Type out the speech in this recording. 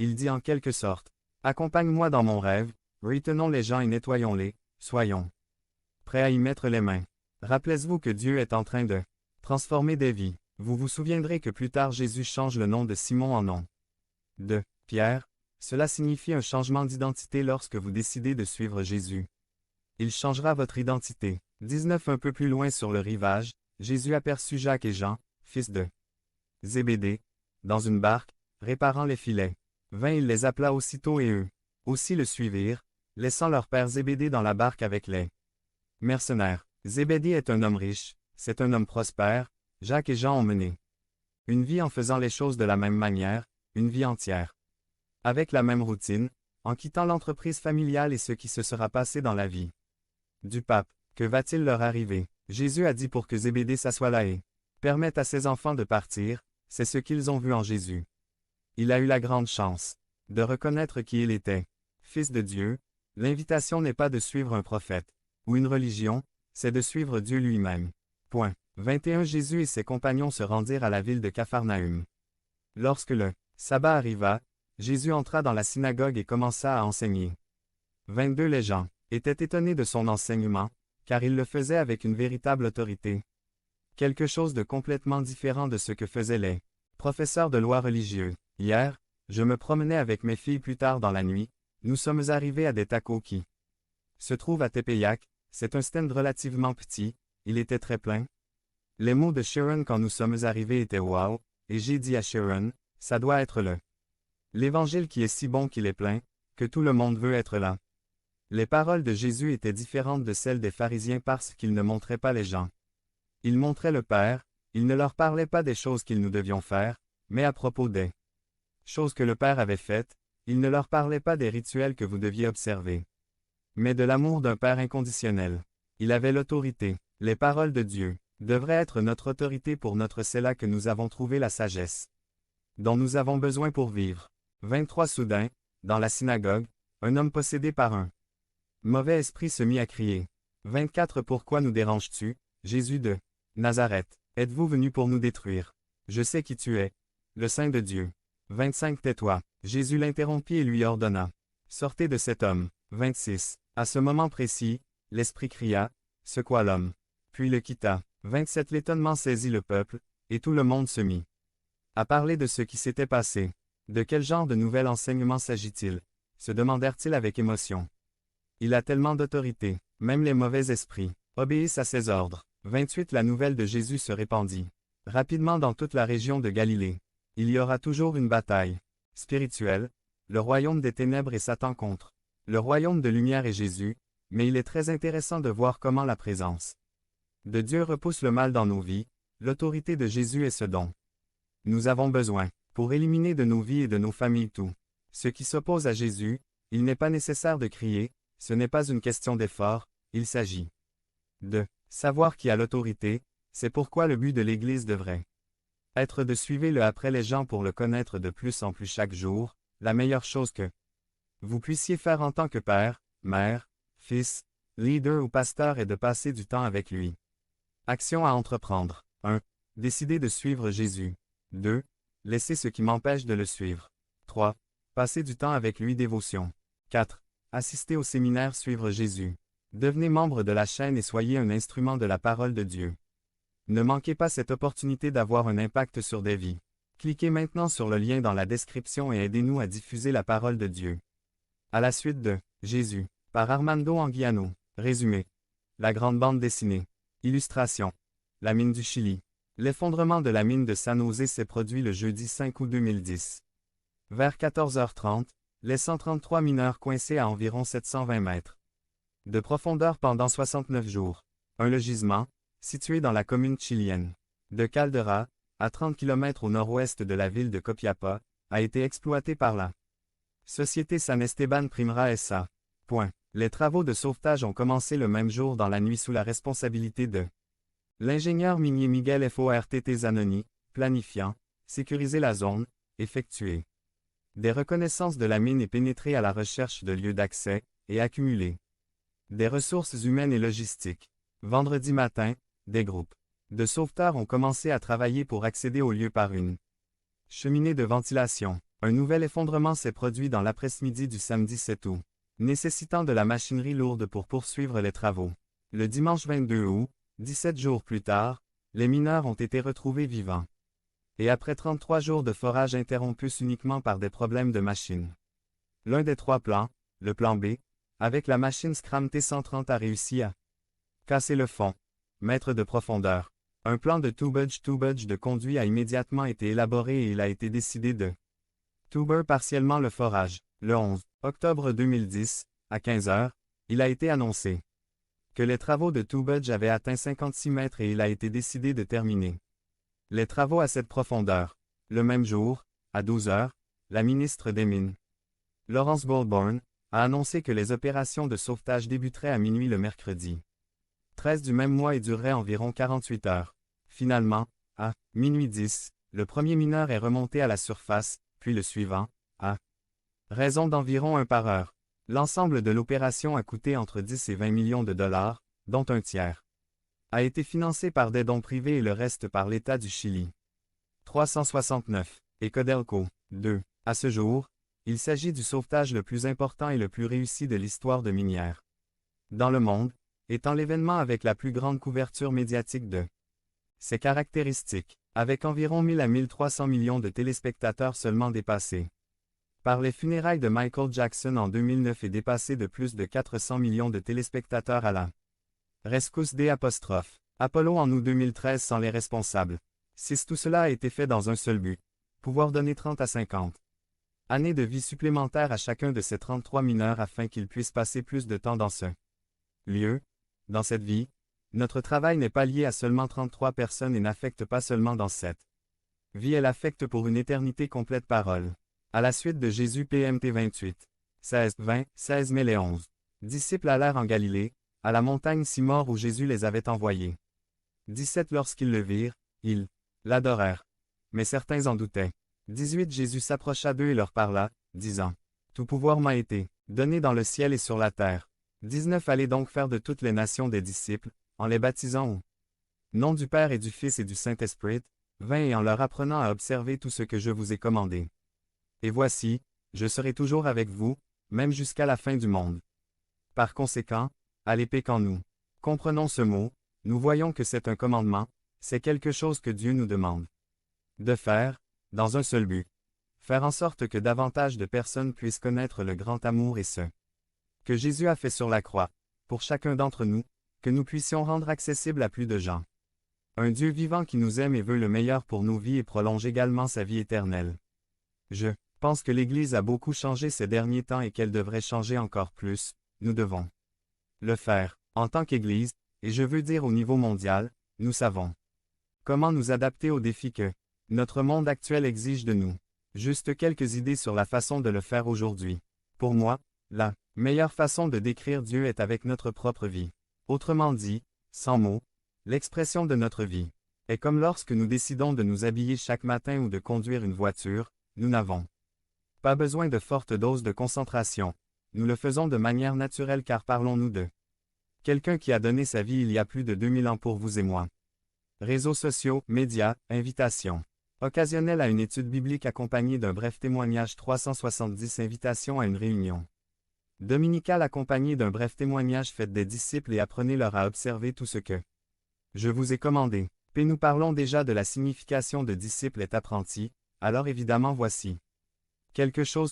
Il dit en quelque sorte, « Accompagne-moi dans mon rêve, retenons les gens et nettoyons-les, soyons prêts à y mettre les mains. » Rappelez-vous que Dieu est en train de transformer des vies. Vous vous souviendrez que plus tard Jésus change le nom de Simon en nom de Pierre. Cela signifie un changement d'identité lorsque vous décidez de suivre Jésus. Il changera votre identité. 19 Un peu plus loin sur le rivage, Jésus aperçut Jacques et Jean, fils de Zébédée, dans une barque, réparant les filets. 20 Il les appela aussitôt et eux aussi le suivirent, laissant leur père Zébédée dans la barque avec les mercenaires. Zébédée est un homme riche, c'est un homme prospère. Jacques et Jean ont mené une vie en faisant les choses de la même manière, une vie entière. Avec la même routine, en quittant l'entreprise familiale et ce qui se sera passé dans la vie du pape. Que va-t-il leur arriver? Jésus a dit pour que Zébédée s'assoie là et permette à ses enfants de partir, c'est ce qu'ils ont vu en Jésus. Il a eu la grande chance de reconnaître qui il était. Fils de Dieu, l'invitation n'est pas de suivre un prophète ou une religion, c'est de suivre Dieu lui-même. Point. 21 Jésus et ses compagnons se rendirent à la ville de Capharnaüm. Lorsque le sabbat arriva, Jésus entra dans la synagogue et commença à enseigner. 22 Les gens étaient étonnés de son enseignement, car il le faisait avec une véritable autorité. Quelque chose de complètement différent de ce que faisaient les professeurs de loi religieux. Hier, je me promenais avec mes filles plus tard dans la nuit, nous sommes arrivés à des tacos qui se trouvent à Tepeyac, c'est un stand relativement petit, il était très plein. Les mots de Sharon quand nous sommes arrivés étaient wow, et j'ai dit à Sharon, ça doit être l'Évangile qui est si bon qu'il est plein, que tout le monde veut être là. Les paroles de Jésus étaient différentes de celles des pharisiens parce qu'il ne montrait pas les gens. Il montrait le Père, il ne leur parlait pas des choses qu'ils nous devions faire, mais à propos des choses que le Père avait faites, il ne leur parlait pas des rituels que vous deviez observer, mais de l'amour d'un Père inconditionnel. Il avait l'autorité. Les paroles de Dieu devraient être notre autorité pour notre c'est là que nous avons trouvé la sagesse dont nous avons besoin pour vivre. 23 Soudain, dans la synagogue, un homme possédé par un mauvais esprit se mit à crier. 24 Pourquoi nous déranges-tu, Jésus de Nazareth? Êtes-vous venu pour nous détruire? Je sais qui tu es, le Saint de Dieu. 25 Tais-toi. Jésus l'interrompit et lui ordonna. Sortez de cet homme. 26 À ce moment précis, l'esprit cria, secoua l'homme, puis le quitta. 27 L'étonnement saisit le peuple, et tout le monde se mit à parler de ce qui s'était passé. De quel genre de nouvel enseignement s'agit-il? Se demandèrent-ils avec émotion. Il a tellement d'autorité, même les mauvais esprits obéissent à ses ordres. 28 La nouvelle de Jésus se répandit rapidement dans toute la région de Galilée. Il y aura toujours une bataille spirituelle, le royaume des ténèbres et Satan contre le royaume de lumière et Jésus, mais il est très intéressant de voir comment la présence de Dieu repousse le mal dans nos vies. L'autorité de Jésus est ce dont nous avons besoin pour éliminer de nos vies et de nos familles tout ce qui s'oppose à Jésus. Il n'est pas nécessaire de crier, ce n'est pas une question d'effort, il s'agit de savoir qui a l'autorité. C'est pourquoi le but de l'Église devrait être de suivre le après les gens pour le connaître de plus en plus chaque jour. La meilleure chose que vous puissiez faire en tant que père, mère, fils, leader ou pasteur est de passer du temps avec lui. Action à entreprendre. 1. Décider de suivre Jésus. 2. Laisser ce qui m'empêche de le suivre. 3. Passer du temps avec lui. Dévotion. 4. Assister au séminaire Suivre Jésus. Devenez membre de la chaîne et soyez un instrument de la parole de Dieu. Ne manquez pas cette opportunité d'avoir un impact sur des vies. Cliquez maintenant sur le lien dans la description et aidez-nous à diffuser la parole de Dieu. À la suite de Jésus, par Armando Anguiano. Résumé. La grande bande dessinée. Illustration. La mine du Chili. L'effondrement de la mine de San José s'est produit le jeudi 5 août 2010. Vers 14h30, laissant 33 mineurs coincés à environ 720 mètres de profondeur pendant 69 jours. Le gisement, situé dans la commune chilienne de Caldera, à 30 km au nord-ouest de la ville de Copiapó, a été exploité par la société San Esteban Primera S.A. Les travaux de sauvetage ont commencé le même jour dans la nuit sous la responsabilité de l'ingénieur minier Miguel Fortt Zanoni, planifiant, sécuriser la zone, effectuer des reconnaissances de la mine et pénétrer à la recherche de lieux d'accès, et accumuler des ressources humaines et logistiques. Vendredi matin, des groupes de sauveteurs ont commencé à travailler pour accéder au lieu par une cheminée de ventilation. Un nouvel effondrement s'est produit dans l'après-midi du samedi 7 août, nécessitant de la machinerie lourde pour poursuivre les travaux. Le dimanche 22 août, 17 jours plus tard, les mineurs ont été retrouvés vivants. Et après 33 jours de forage interrompus uniquement par des problèmes de machine. L'un des trois plans, le plan B, avec la machine Scram T130 a réussi à casser le fond, mètre de profondeur. Un plan de tubage de conduit a immédiatement été élaboré et il a été décidé de tuber partiellement le forage. Le 11 octobre 2010, à 15 heures, il a été annoncé que les travaux de tubage avaient atteint 56 mètres et il a été décidé de terminer les travaux à cette profondeur. Le même jour, à 12 heures, la ministre des Mines, Laurence Goldborn, a annoncé que les opérations de sauvetage débuteraient à minuit le mercredi 13 du même mois et dureraient environ 48 heures. Finalement, à minuit 10, le premier mineur est remonté à la surface, puis le suivant, à raison d'environ 1 par heure. L'ensemble de l'opération a coûté entre 10 et 20 millions de dollars, dont un tiers a été financé par des dons privés et le reste par l'État du Chili. 369. Et Codelco. 2. À ce jour, il s'agit du sauvetage le plus important et le plus réussi de l'histoire de minière dans le monde, étant l'événement avec la plus grande couverture médiatique de ses caractéristiques, avec environ 1000 à 1300 millions de téléspectateurs seulement dépassés par les funérailles de Michael Jackson en 2009 et dépassé de plus de 400 millions de téléspectateurs à la rescousse des Apollo en août 2013 sans les responsables. Si tout cela a été fait dans un seul but, pouvoir donner 30 à 50 années de vie supplémentaires à chacun de ces 33 mineurs afin qu'ils puissent passer plus de temps dans ce lieu. Dans cette vie, notre travail n'est pas lié à seulement 33 personnes et n'affecte pas seulement dans cette vie, elle affecte pour une éternité complète parole. À la suite de Jésus PMT 28. 16, 20, 16 mai les 11 disciples allèrent en Galilée, à la montagne Simor où Jésus les avait envoyés. 17 Lorsqu'ils le virent, ils l'adorèrent. Mais certains en doutaient. 18 Jésus s'approcha d'eux et leur parla, disant, tout pouvoir m'a été donné dans le ciel et sur la terre. 19 Allez donc faire de toutes les nations des disciples, en les baptisant au nom du Père et du Fils et du Saint-Esprit, 20 Et en leur apprenant à observer tout ce que je vous ai commandé. Et voici, je serai toujours avec vous, même jusqu'à la fin du monde. Par conséquent, allez quand nous comprenons ce mot, nous voyons que c'est un commandement, c'est quelque chose que Dieu nous demande de faire, dans un seul but. Faire en sorte que davantage de personnes puissent connaître le grand amour et ce que Jésus a fait sur la croix, pour chacun d'entre nous, que nous puissions rendre accessible à plus de gens. Un Dieu vivant qui nous aime et veut le meilleur pour nos vies et prolonge également sa vie éternelle. Je pense que l'Église a beaucoup changé ces derniers temps et qu'elle devrait changer encore plus, nous devons le faire, en tant qu'Église, et je veux dire au niveau mondial, nous savons comment nous adapter aux défis que notre monde actuel exige de nous. Juste quelques idées sur la façon de le faire aujourd'hui. Pour moi, la meilleure façon de décrire Dieu est avec notre propre vie. Autrement dit, sans mots, l'expression de notre vie est comme lorsque nous décidons de nous habiller chaque matin ou de conduire une voiture, nous n'avons pas besoin de fortes doses de concentration. Nous le faisons de manière naturelle car parlons-nous de quelqu'un qui a donné sa vie il y a plus de 2000 ans pour vous et moi. Réseaux sociaux, médias, invitations. Occasionnel à une étude biblique accompagnée d'un bref témoignage 370 invitations à une réunion. Dominicale accompagnée d'un bref témoignage faites des disciples et apprenez-leur à observer tout ce que je vous ai commandé. Puis nous parlons déjà de la signification de disciple est apprenti, alors évidemment voici quelque chose